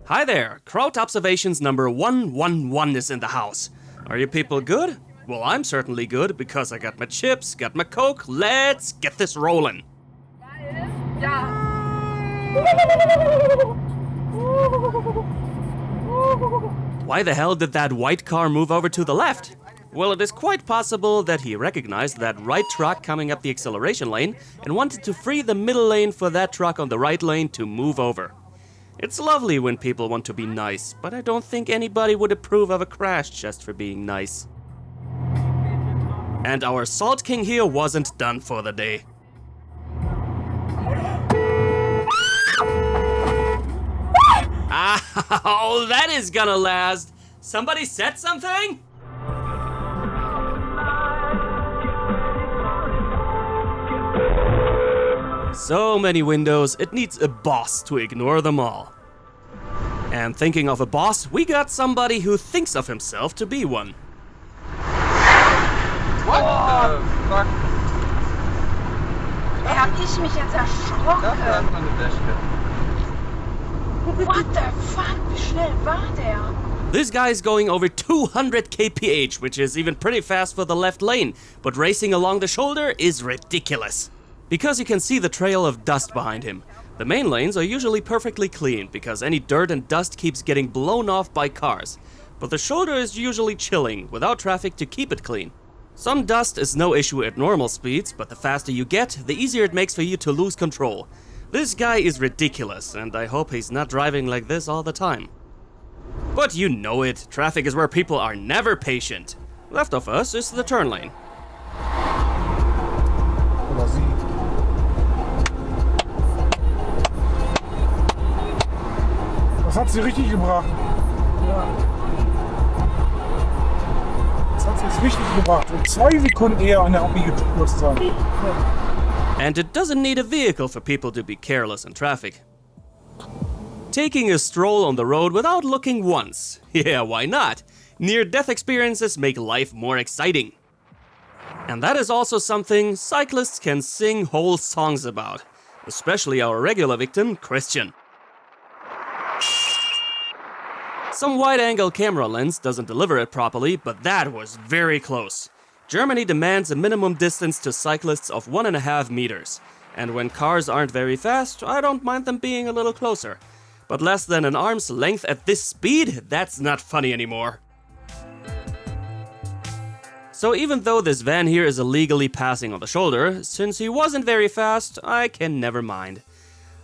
Hi there, Kraut Observations number 111 is in the house. Are you people good? Well, I'm certainly good because I got my chips, got my Coke. Let's get this rolling. Why the hell did that white car move over to the left? Well, it is quite possible that he recognized that right truck coming up the acceleration lane and wanted to free the middle lane for that truck on the right lane to move over. It's lovely when people want to be nice, but I don't think anybody would approve of a crash just for being nice. And our Salt King here wasn't done for the day. Oh, that is gonna last. Somebody said something? So many windows, it needs a boss to ignore them all. And thinking of a boss, we got somebody who thinks of himself to be one. What the fuck? Hab ich mich jetzt erschrocken. Dafür hat man eine Dashcam. What the fuck? Wie schnell war der? This guy's going over 200 kph, which is even pretty fast for the left lane, but racing along the shoulder is ridiculous. Because you can see the trail of dust behind him. The main lanes are usually perfectly clean, because any dirt and dust keeps getting blown off by cars. But the shoulder is usually chilling, without traffic to keep it clean. Some dust is no issue at normal speeds, but the faster you get, the easier it makes for you to lose control. This guy is ridiculous, and I hope he's not driving like this all the time. But you know it, traffic is where people are never patient. Left of us is the turn lane. Oder sie. Das hat sie richtig gebracht. Ja. Das hat sie jetzt richtig gebracht. Und 2 Sekunden eher an der Abbiegung zu sein. Ja. And it doesn't need a vehicle for people to be careless in traffic. Taking a stroll on the road without looking once. Yeah, why not? Near-death experiences make life more exciting. And that is also something cyclists can sing whole songs about. Especially our regular victim, Christian. Some wide-angle camera lens doesn't deliver it properly, but that was very close. Germany demands a minimum distance to cyclists of 1.5 meters. And when cars aren't very fast, I don't mind them being a little closer. But less than an arm's length at this speed? That's not funny anymore. So even though this van here is illegally passing on the shoulder, since he wasn't very fast, I can never mind.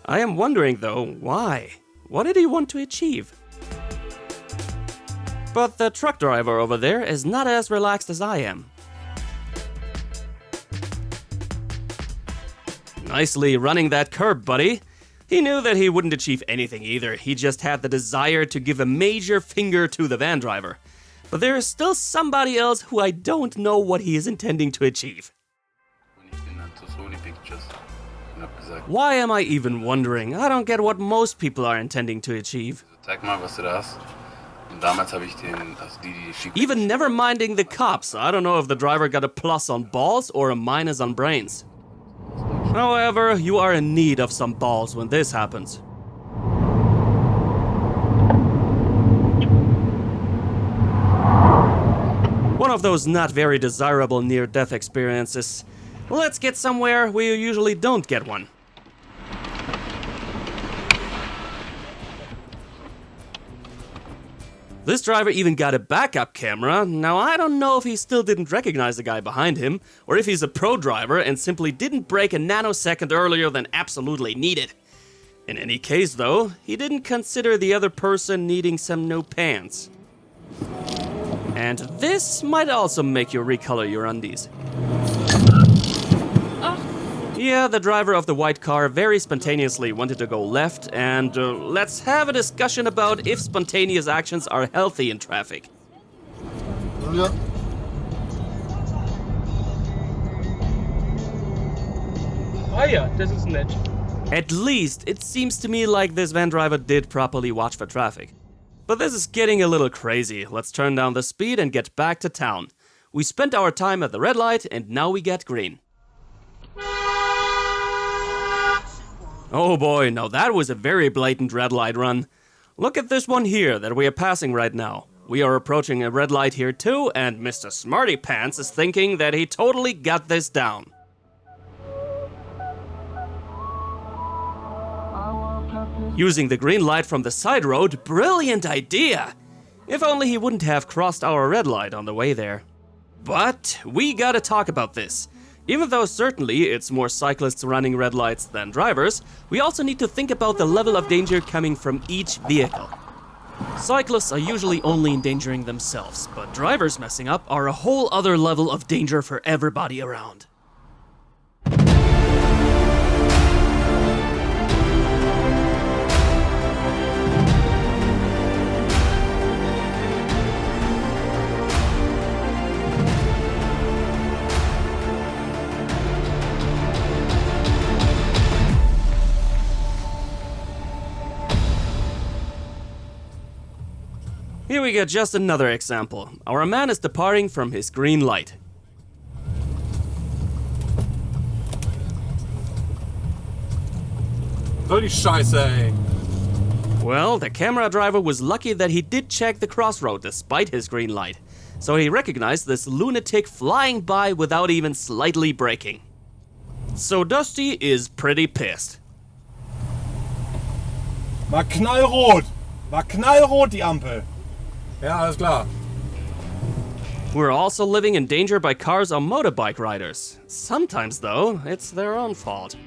I am wondering though, why? What did he want to achieve? But the truck driver over there is not as relaxed as I am. Nicely running that curb, buddy. He knew that he wouldn't achieve anything either, he just had the desire to give a major finger to the van driver. But there is still somebody else who I don't know what he is intending to achieve. Why am I even wondering? I don't get what most people are intending to achieve. Even never minding the cops, I don't know if the driver got a plus on balls or a minus on brains. However, you are in need of some balls when this happens. One of those not very desirable near-death experiences. Let's get somewhere where you usually don't get one. This driver even got a backup camera. Now I don't know if he still didn't recognize the guy behind him, or if he's a pro driver and simply didn't brake a nanosecond earlier than absolutely needed. In any case though, he didn't consider the other person needing some new pants. And this might also make you recolor your undies. Yeah, the driver of the white car very spontaneously wanted to go left, and let's have a discussion about if spontaneous actions are healthy in traffic. Ja. Ah ja, das ist nett. At least, it seems to me like this van driver did properly watch for traffic. But this is getting a little crazy. Let's turn down the speed and get back to town. We spent our time at the red light, and now we get green. Oh boy, now that was a very blatant red light run. Look at this one here that we are passing right now. We are approaching a red light here too, and Mr. Smarty Pants is thinking that he totally got this down. Using the green light from the side road, brilliant idea! If only he wouldn't have crossed our red light on the way there. But we gotta talk about this. Even though certainly it's more cyclists running red lights than drivers, we also need to think about the level of danger coming from each vehicle. Cyclists are usually only endangering themselves, but drivers messing up are a whole other level of danger for everybody around. Here we get just another example. Our man is departing from his green light. Soll die Scheiße, ey. Well, the camera driver was lucky that he did check the crossroad despite his green light. So he recognized this lunatic flying by without even slightly braking. So Dusty is pretty pissed. War knallrot. War knallrot, die Ampel. Ja, alles klar. We're also living in danger by cars or motorbike riders. Sometimes, though, it's their own fault.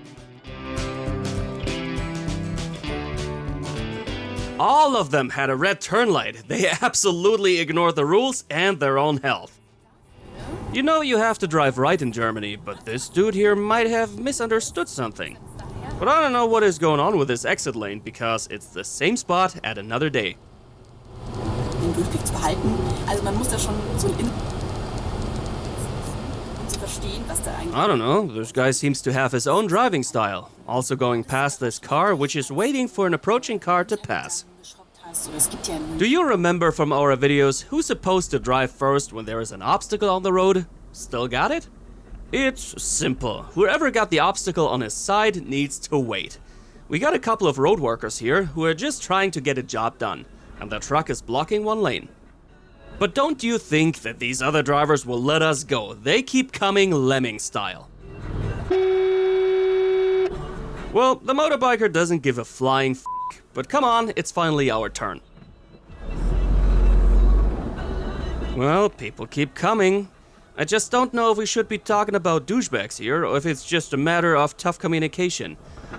All of them had a red turn light. They absolutely ignored the rules and their own health. You know you have to drive right in Germany, but this dude here might have misunderstood something. But I don't know what is going on with this exit lane, because it's the same spot at another day. Den Durchblick zu behalten. Also man muss da schon so ein zu verstehen, was da eigentlich. I don't know, this guy seems to have his own driving style. Also going past this car, which is waiting for an approaching car to pass. Do you remember from our videos who's supposed to drive first when there is an obstacle on the road? Still got it? It's simple. Whoever got the obstacle on his side needs to wait. We got a couple of road workers here who are just trying to get a job done, and the truck is blocking one lane. But don't you think that these other drivers will let us go? They keep coming Lemming style. Well, the motorbiker doesn't give a flying f***, but come on, it's finally our turn. Well, people keep coming. I just don't know if we should be talking about douchebags here, or if it's just a matter of tough communication.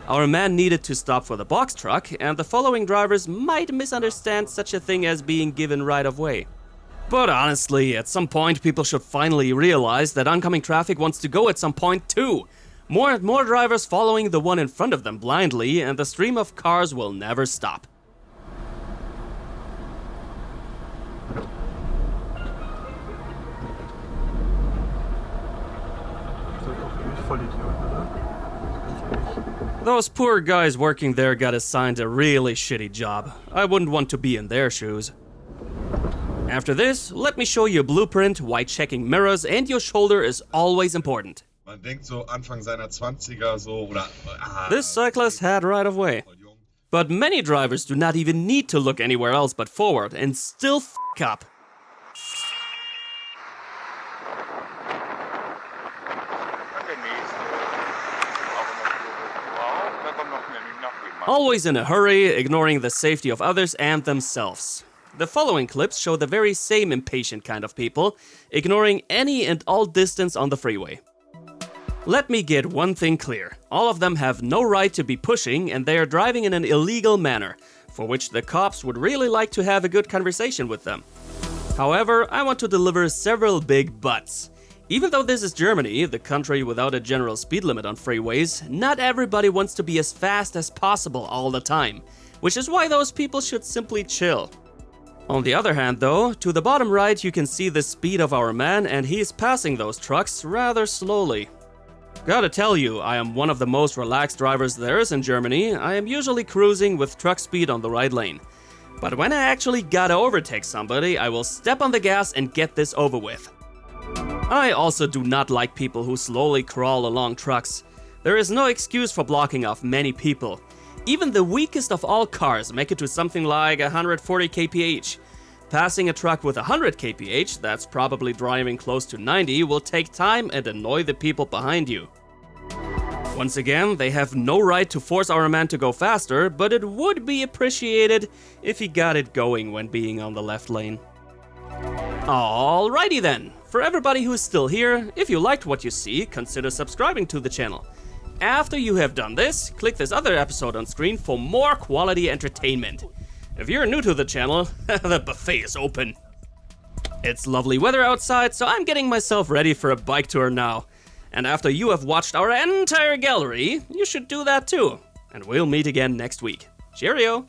Our man needed to stop for the box truck, and the following drivers might misunderstand such a thing as being given right of way. But honestly, at some point people should finally realize that oncoming traffic wants to go at some point too. More and more drivers following the one in front of them blindly, and the stream of cars will never stop. Those poor guys working there got assigned a really shitty job. I wouldn't want to be in their shoes. After this, let me show you a blueprint why checking mirrors and your shoulder is always important. Man denkt so Anfang seiner 20er so oder This cyclist had right of way. But many drivers do not even need to look anywhere else but forward and still f*** up. Always in a hurry, ignoring the safety of others and themselves. The following clips show the very same impatient kind of people, ignoring any and all distance on the freeway. Let me get one thing clear. All of them have no right to be pushing, and they are driving in an illegal manner, for which the cops would really like to have a good conversation with them. However, I want to deliver several big buts. Even though this is Germany, the country without a general speed limit on freeways, not everybody wants to be as fast as possible all the time, which is why those people should simply chill. On the other hand though, to the bottom right you can see the speed of our man, and he's passing those trucks rather slowly. Gotta tell you, I am one of the most relaxed drivers there is in Germany. I am usually cruising with truck speed on the right lane. But when I actually gotta overtake somebody, I will step on the gas and get this over with. I also do not like people who slowly crawl along trucks. There is no excuse for blocking off many people. Even the weakest of all cars make it to something like 140 kph. Passing a truck with 100 kph, that's probably driving close to 90, will take time and annoy the people behind you. Once again, they have no right to force our man to go faster, but it would be appreciated if he got it going when being on the left lane. Alrighty then, for everybody who is still here, if you liked what you see, consider subscribing to the channel. After you have done this, click this other episode on screen for more quality entertainment. If you're new to the channel, the buffet is open. It's lovely weather outside, so I'm getting myself ready for a bike tour now. And after you have watched our entire gallery, you should do that too. And we'll meet again next week. Cheerio!